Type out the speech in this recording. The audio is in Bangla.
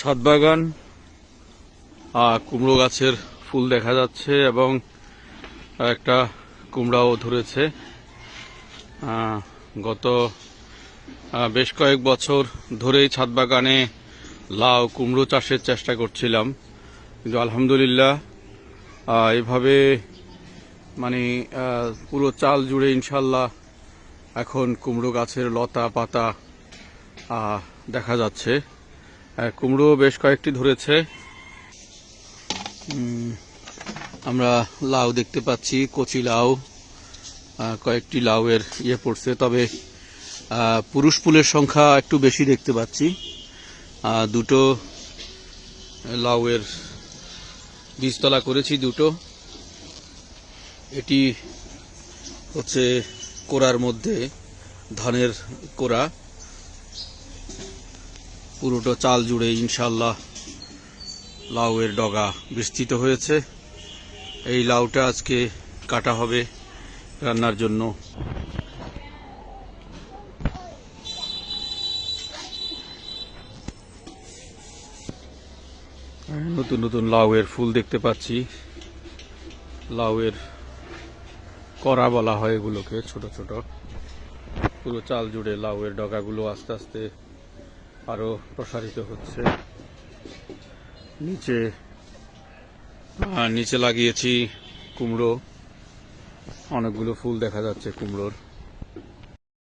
ছাদ বাগান, কুমড়ো গাছের ফুল দেখা যাচ্ছে এবং একটা কুমড়াও ধরেছে। গত বেশ কয়েক বছর ধরেই ছাদ বাগানে লাউ কুমড়ো চাষের চেষ্টা করছিলাম, কিন্তু আলহামদুলিল্লাহ এভাবে মানে পুরো চাল জুড়ে ইনশাল্লাহ এখন কুমড়ো গাছের লতা পাতা দেখা যাচ্ছে। কুমড়ো বেশ কয়েকটি ধরেছে। আমরা লাউ দেখতে পাচ্ছি, কচি লাউ, কয়েকটি লাউয়ের পড়ছে, তবে পুরুষ ফুলের সংখ্যা একটু বেশি দেখতে পাচ্ছি। দুটো লাউয়ের বীজতলা করেছি দুটো। এটি হচ্ছে কোড়ার মধ্যে ধানের কোড়া, পুরোটা চাল জুড়ে ইনশাল্লাহ লাউয়ের ডগা বিস্তৃত হয়েছে। এই লাউটা আজকে কাটা হবে রান্নার জন্য। নতুন নতুন লাউয়ের ফুল দেখতে পাচ্ছি। লাউয়ের করা বলা হয় এগুলোকে, ছোট ছোট। পুরো চাল জুড়ে লাউয়ের ডগাগুলো আস্তে আস্তে আরো প্রসারিত হচ্ছে। নিচে লাগিয়েছি কুমড়ো, অনেকগুলো ফুল দেখা যাচ্ছে কুমড়োর।